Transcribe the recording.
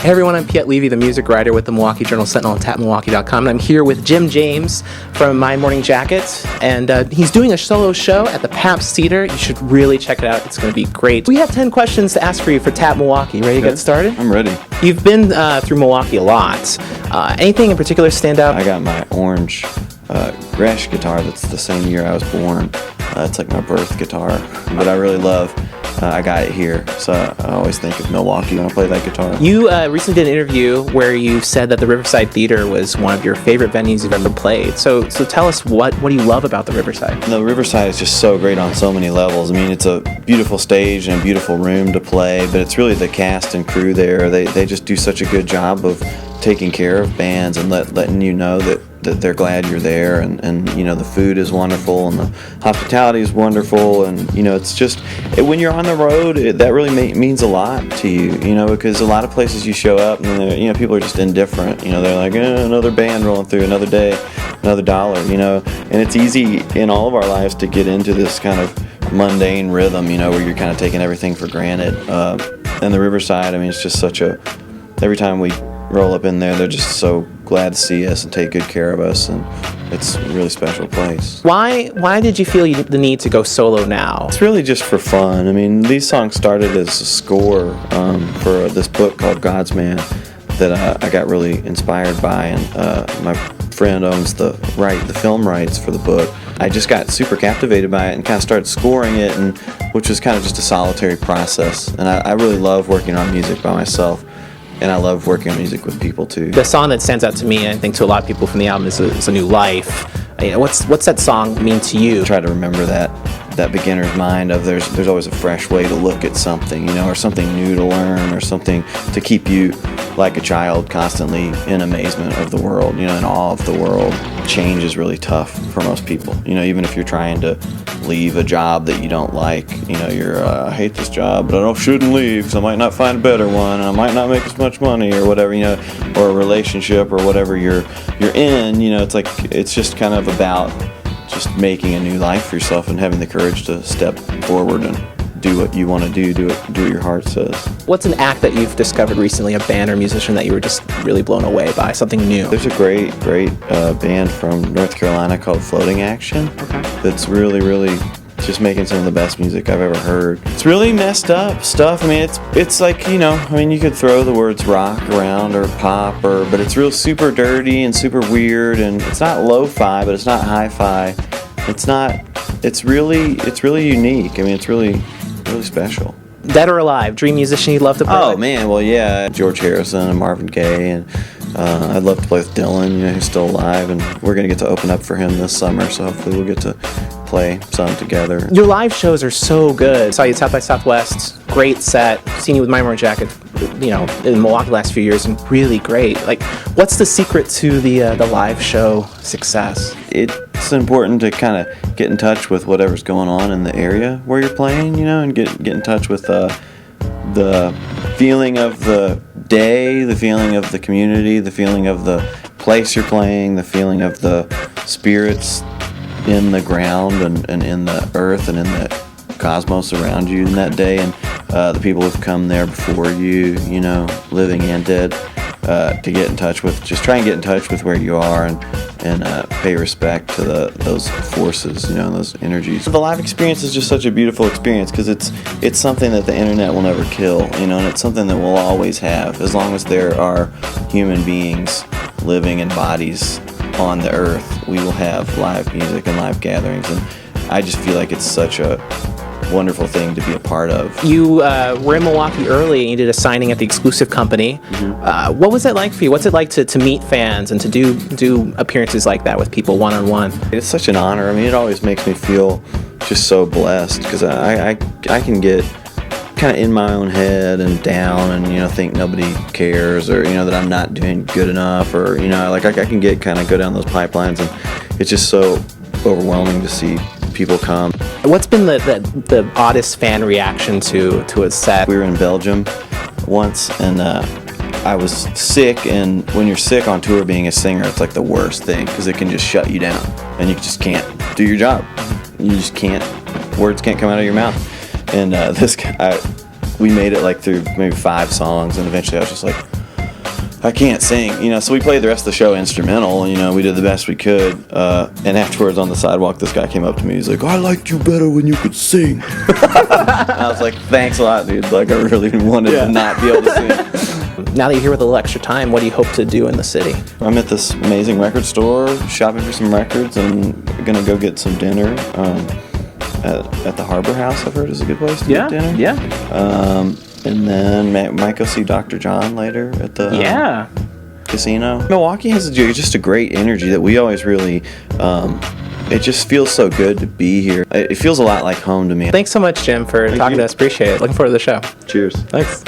Hey everyone, I'm Piet Levy, the music writer with the Milwaukee Journal Sentinel and tapmilwaukee.com, and I'm here with Jim James from My Morning Jacket, and he's doing a solo show at the Pabst Theater. You should really check it out. It's going to be great. We have 10 questions to ask for you for Tap Milwaukee. Ready to get started? I'm ready. You've been through Milwaukee a lot. Anything in particular stand out? I got my orange Gresh guitar that's the same year I was born. It's like my birth guitar, but I really love. I got it here, so I always think of Milwaukee when I play that guitar. You recently did an interview where you said that the Riverside Theater was one of your favorite venues you've ever played. So tell us, what do you love about the Riverside? The Riverside is just so great on so many levels. I mean, it's a beautiful stage and a beautiful room to play, but it's really the cast and crew there. They just do such a good job of taking care of bands and letting you know that they're glad you're there, and you know, the food is wonderful and the hospitality is wonderful, and you know, it's just when you're on the road, that really means a lot to you, you know, because a lot of places you show up and you know, people are just indifferent, you know, they're like, another band rolling through, another day, another dollar, you know, and it's easy in all of our lives to get into this kind of mundane rhythm, you know, where you're kind of taking everything for granted, and the Riverside, I mean, it's just such a, every time we roll up in there, they're just so glad to see us and take good care of us, and it's a really special place. Why did you feel the need to go solo now? It's really just for fun. I mean, these songs started as a score for this book called God's Man that I got really inspired by, and my friend owns the film rights for the book. I just got super captivated by it and kind of started scoring it, and which was kind of just a solitary process. And I really love working on music by myself. And I love working on music with people too. The song that stands out to me, and I think to a lot of people from the album, is A New Life. You know, what's that song mean to you? I try to remember that beginner's mind of there's always a fresh way to look at something, you know, or something new to learn, or something to keep you like a child, constantly in amazement of the world, you know, in awe of the world. Change is really tough for most people, you know, even if you're trying to leave a job that you don't like, you know, you're I hate this job, but I shouldn't leave because I might not find a better one, and I might not make as much money or whatever, you know, or a relationship or whatever you're in, you know, it's just kind of about just making a new life for yourself and having the courage to step forward and do what you want to do what your heart says. What's an act that you've discovered recently, a band or musician that you were just really blown away by, something new? There's a great band from North Carolina called Floating Action. Okay. That's really just making some of the best music I've ever heard. It's really messed up stuff. I mean, it's like, you know, I mean, you could throw the words rock around or pop, but it's real super dirty and super weird, and it's not lo-fi, but it's not hi-fi. It's really unique. I mean, it's really special. Dead or alive, dream musician you'd love to play? Oh man, well yeah, George Harrison and Marvin Gaye, and I'd love to play with Dylan, you know, who's still alive, and we're gonna get to open up for him this summer, so hopefully we'll get to play some together. Your live shows are so good. Saw you at South by Southwest, great set. Seen you with My Morning Jacket, you know, in Milwaukee the last few years, and really great. Like, what's the secret to the live show success? It's important to kind of get in touch with whatever's going on in the area where you're playing, you know, and get in touch with the feeling of the day, the feeling of the community, the feeling of the place you're playing, the feeling of the spirits in the ground and in the earth and in the cosmos around you in that day, and the people who've come there before you, you know, living and dead, to get in touch with, just try and get in touch with where you are, and pay respect to those forces, you know, those energies. The live experience is just such a beautiful experience because it's something that the internet will never kill, you know, and it's something that we'll always have as long as there are human beings living in bodies on the earth. We will have live music and live gatherings, and I just feel like it's such a wonderful thing to be a part of. You were in Milwaukee early, and you did a signing at the Exclusive Company. Mm-hmm. What was that like for you? What's it like to meet fans and to do appearances like that with people one-on-one? It's such an honor. I mean, it always makes me feel just so blessed because I can get kind of in my own head and down, and you know, think nobody cares, or you know, that I'm not doing good enough, or you know, like I can get kind of go down those pipelines, and it's just so overwhelming to see people come. What's been the oddest fan reaction to a set? We were in Belgium once, and I was sick, and when you're sick on tour, being a singer, it's like the worst thing because it can just shut you down, and you just can't do your job. You just can't. Words can't come out of your mouth. And this guy, we made it like through maybe 5 songs, and eventually I was just like, I can't sing, you know, so we played the rest of the show instrumental, you know, we did the best we could, and afterwards on the sidewalk, this guy came up to me, he's like, I liked you better when you could sing. I was like, thanks a lot, dude, like, I really wanted to not be able to sing. Now that you're here with a little extra time, what do you hope to do in the city? I'm at this amazing record store, shopping for some records, and gonna go get some dinner, at the Harbor House, I've heard is a good place to get dinner. Yeah. And then might go see Dr. John later at the casino. Milwaukee has just a great energy that we always really, it just feels so good to be here. It feels a lot like home to me. Thanks so much, Jim, for talking to us. Appreciate it. Looking forward to the show. Cheers. Thanks.